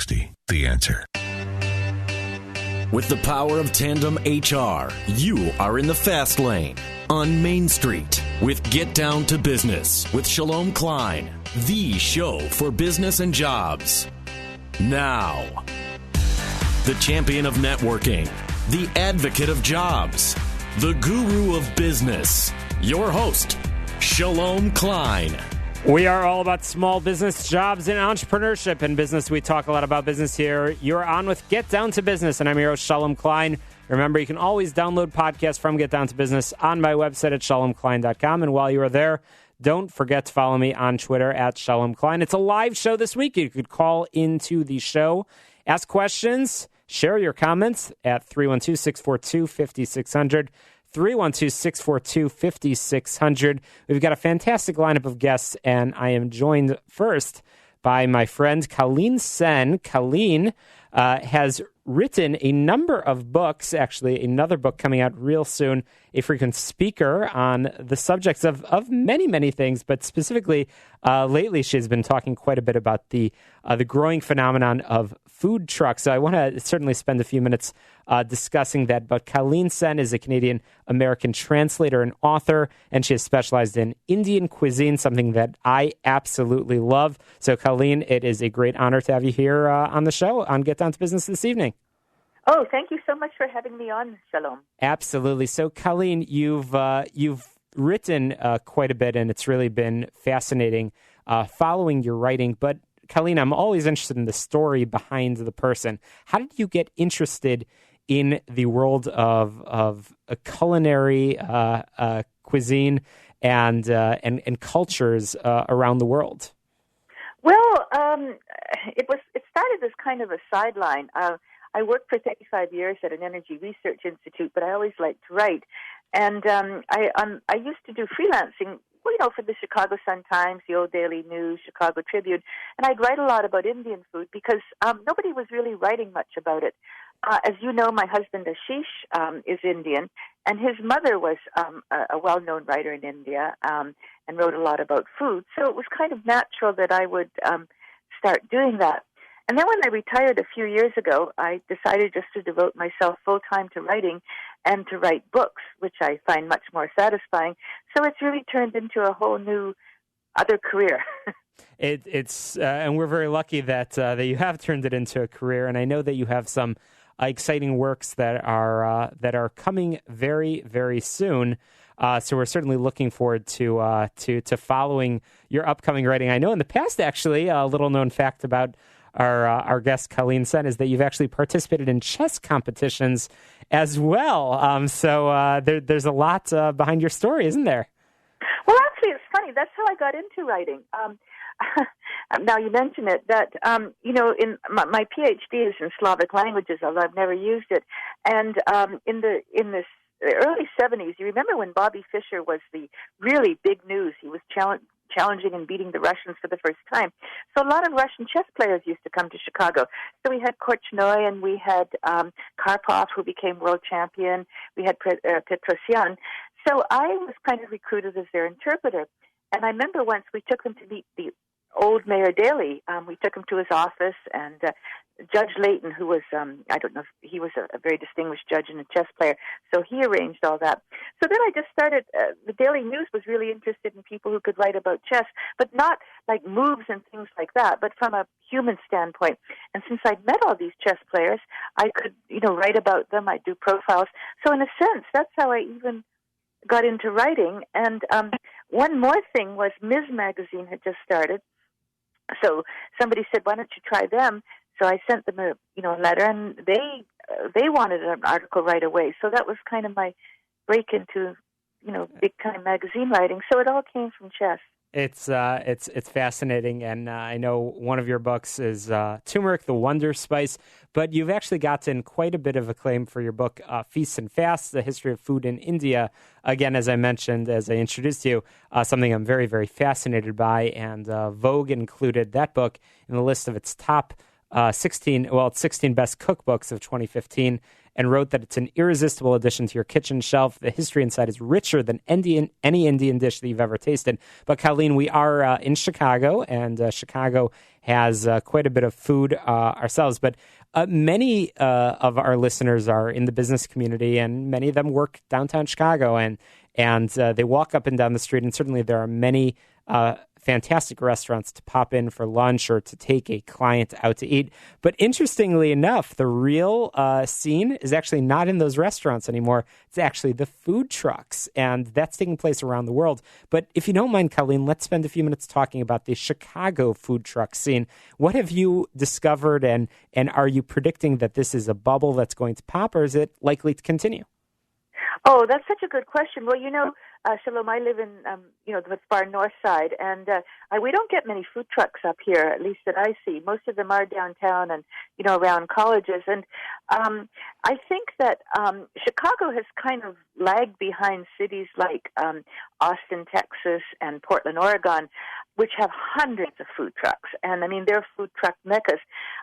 1460. The Answer. With the power of Tandem HR, you are in the fast lane on Main Street with Get Down to Business with Shalom Klein, the show for business and jobs. Now, the champion of networking, the advocate of jobs, the guru of business, your host, Shalom Klein. We are all about small business, jobs, and entrepreneurship. In business, we talk a lot about business here. You're on with Get Down to Business, and I'm your host, Shalom Klein. Remember, you can always download podcasts from Get Down to Business on my website at shalomklein.com. And while you are there, don't forget to follow me on Twitter at Shalom Klein. It's a live show this week. You could call into the show, ask questions, share your comments at 312-642-5600. 312-642-5600. We've got a fantastic lineup of guests, and I am joined first by my friend Colleen Sen. Colleen has written a number of books, actually another book coming out real soon, a frequent speaker on the subjects of many, many things, but specifically lately she's been talking quite a bit about the growing phenomenon of food trucks. So I want to certainly spend a few minutes discussing that. But Colleen Sen is a Canadian-American translator and author, and she has specialized in Indian cuisine, something that I absolutely love. So Colleen, it is a great honor to have you here on the show on Get Down to Business this evening. Oh, thank you so much for having me on, Shalom. Absolutely. So Colleen, you've written quite a bit, and it's really been fascinating following your writing. But Colleen, I'm always interested in the story behind the person. How did you get interested in the world of a culinary cuisine and cultures around the world? Well, it started as kind of a sideline. I worked for 35 years at an energy research institute, but I always liked to write. And I used to do freelancing, for the Chicago Sun-Times, the Old Daily News, Chicago Tribune, and I'd write a lot about Indian food because nobody was really writing much about it. As you know, my husband Ashish is Indian, and his mother was a well-known writer in India and wrote a lot about food. So it was kind of natural that I would start doing that. And then when I retired a few years ago, I decided just to devote myself full-time to writing and to write books, which I find much more satisfying. So it's really turned into a whole new other career. It's and we're very lucky that you have turned it into a career. And I know that you have some exciting works that are coming very, very soon. So we're certainly looking forward to following your upcoming writing. I know in the past, actually, a little known fact about our guest Colleen Sen is that you've actually participated in chess competitions as well. So there's a lot behind your story, isn't there? Well, actually, it's funny. That's how I got into writing. Now you mention it, that in my PhD is in Slavic languages, although I've never used it. And in the early 70s, you remember when Bobby Fischer was the really big news? He was challenging and beating the Russians for the first time. So a lot of Russian chess players used to come to Chicago. So we had Korchnoi and we had Karpov, who became world champion. We had Petrosyan. So I was kind of recruited as their interpreter. And I remember once we took them to meet the old Mayor Daley. We took him to his office, and Judge Layton, who was, I don't know, he was a very distinguished judge and a chess player, so he arranged all that. So then I just started, the Daily News was really interested in people who could write about chess, but not like moves and things like that, but from a human standpoint. And since I'd met all these chess players, I could, write about them. I'd do profiles. So in a sense, that's how I even got into writing. And one more thing was Ms. Magazine had just started. So somebody said, why don't you try them? So I sent them a letter, and they wanted an article right away. So that was kind of my break into, big time magazine writing. So it all came from chess. It's fascinating, and I know one of your books is Turmeric, the Wonder Spice, but you've actually gotten quite a bit of acclaim for your book, Feasts and Fasts, The History of Food in India. Again, as I mentioned, as I introduced you, something I'm very, very fascinated by, and Vogue included that book in the list of its top it's 16 best cookbooks of 2015, and wrote that it's an irresistible addition to your kitchen shelf. The history inside is richer than any Indian dish that you've ever tasted. But Colleen, we are in Chicago, and Chicago has quite a bit of food ourselves. But many of our listeners are in the business community, and many of them work downtown Chicago, and they walk up and down the street. And certainly there are many fantastic restaurants to pop in for lunch or to take a client out to eat. But interestingly enough, the real scene is actually not in those restaurants anymore. It's actually the food trucks, and that's taking place around the world. But if you don't mind, Colleen, let's spend a few minutes talking about the Chicago food truck scene. What have you discovered, and are you predicting that this is a bubble that's going to pop, or is it likely to continue? Oh, that's such a good question. Well, Shalom, I live in, the far north side, and we don't get many food trucks up here, at least that I see. Most of them are downtown and, around colleges. And I think that Chicago has kind of lagged behind cities like Austin, Texas, and Portland, Oregon, which have hundreds of food trucks. And, they're food truck meccas.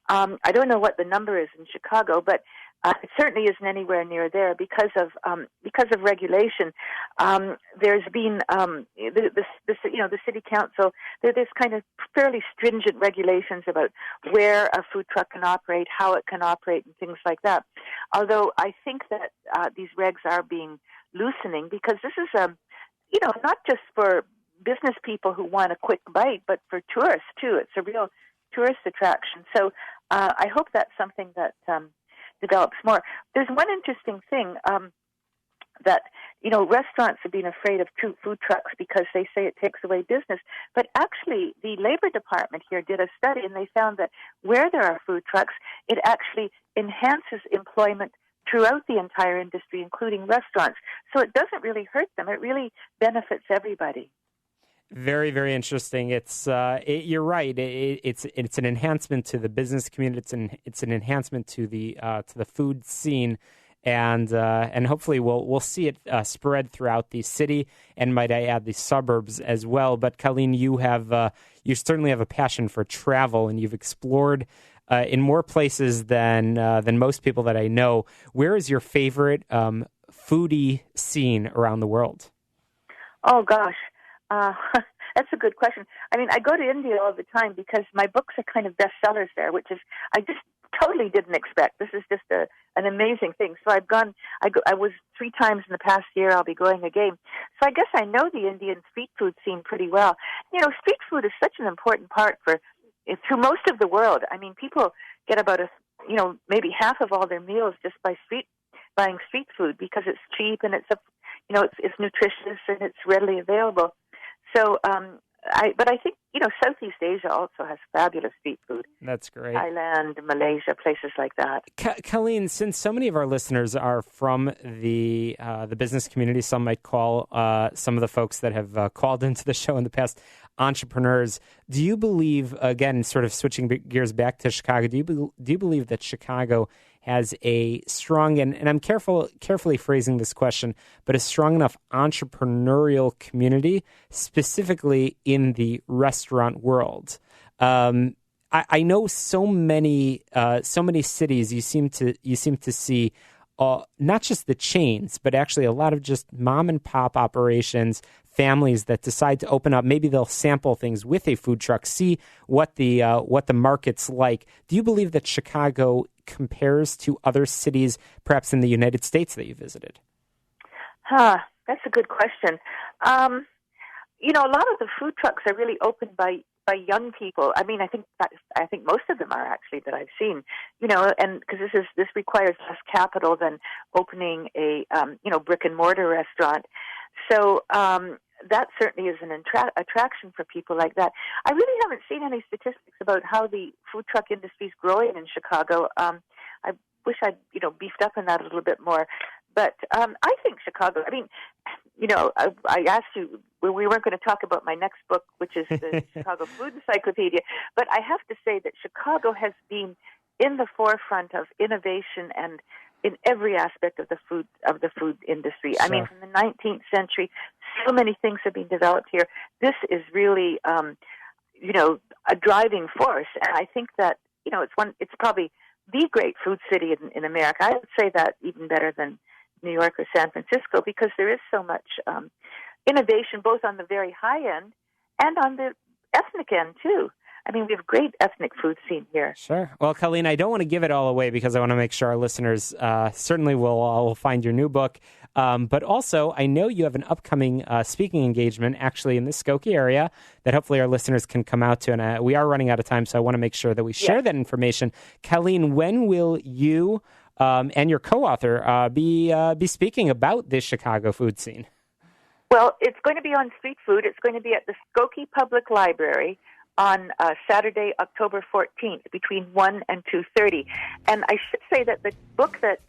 I don't know what the number is in Chicago, but it certainly isn't anywhere near there because of regulation. There's been the city council. There's kind of fairly stringent regulations about where a food truck can operate, how it can operate, and things like that. Although I think that these regs are being loosening because this is not just for business people who want a quick bite, but for tourists too. It's a real tourist attraction. So I hope that's something that develops more. There's one interesting thing that, restaurants have been afraid of food trucks because they say it takes away business. But actually, the Labor Department here did a study, and they found that where there are food trucks, it actually enhances employment throughout the entire industry, including restaurants. So it doesn't really hurt them. It really benefits everybody. Very, very interesting. You're right. It's an enhancement to the business community. It's an enhancement to the food scene, and hopefully we'll see it spread throughout the city, and might I add the suburbs as well. But Colleen, you certainly have a passion for travel, and you've explored in more places than most people that I know. Where is your favorite foodie scene around the world? Oh gosh. That's a good question. I go to India all the time because my books are kind of bestsellers there, which is I just totally didn't expect. This is just an amazing thing. So I was 3 times in the past year. I'll be going again. So I guess I know the Indian street food scene pretty well. Street food is such an important part through most of the world. People get about maybe half of all their meals just by buying street food because it's cheap and it's nutritious and it's readily available. So, but I think, Southeast Asia also has fabulous street food. That's great. Thailand, Malaysia, places like that. Colleen, since so many of our listeners are from the business community, some might call some of the folks that have called into the show in the past entrepreneurs. Do you believe, again, sort of switching gears back to Chicago, do you believe that Chicago has a strong, and I'm carefully phrasing this question, but a strong enough entrepreneurial community, specifically in the restaurant world? I know so many cities you seem to see not just the chains, but actually a lot of just mom and pop operations, families that decide to open up. Maybe they'll sample things with a food truck, see what the market's like. Do you believe that Chicago compares to other cities, perhaps in the United States, that you visited? That's a good question. A lot of the food trucks are really opened by young people. I think most of them are actually that I've seen. And because this requires less capital than opening a brick and mortar restaurant. So that certainly is an attraction for people like that. I really haven't seen any statistics about how the food truck industry is growing in Chicago. I wish I'd beefed up on that a little bit more. But I think Chicago. I asked you we weren't going to talk about my next book, which is the Chicago Food Encyclopedia. But I have to say that Chicago has been in the forefront of innovation and in every aspect of the food industry. Sure. From the 19th century, so many things have been developed here. This is really, a driving force. And I think that it's probably the great food city in America. I would say that even better than New York or San Francisco, because there is so much innovation, both on the very high end and on the ethnic end, too. I mean, we have a great ethnic food scene here. Sure. Well, Colleen, I don't want to give it all away because I want to make sure our listeners certainly will find your new book. But also, I know you have an upcoming speaking engagement actually in the Skokie area that hopefully our listeners can come out to. And we are running out of time, so I want to make sure that we share that information. Colleen, when will you and your co-author be speaking about this Chicago food scene? Well, it's going to be on street food. It's going to be at the Skokie Public Library on Saturday, October 14th, between 1 and 2:30. And I should say that the book that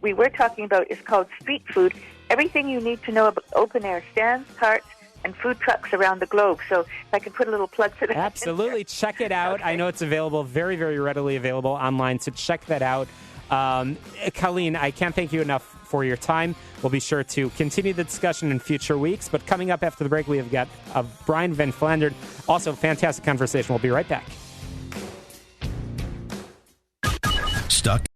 we were talking about is called Street Food, Everything You Need to Know About Open-Air Stands, Carts, and Food Trucks Around the Globe. So if I can put a little plug for that. Absolutely. Check it out. Okay. I know it's available, very, very readily available online, so check that out. Colleen, I can't thank you enough for your time. We'll be sure to continue the discussion in future weeks. But coming up after the break, we have got Brian Van Flandern. Also, fantastic conversation. We'll be right back. Stuck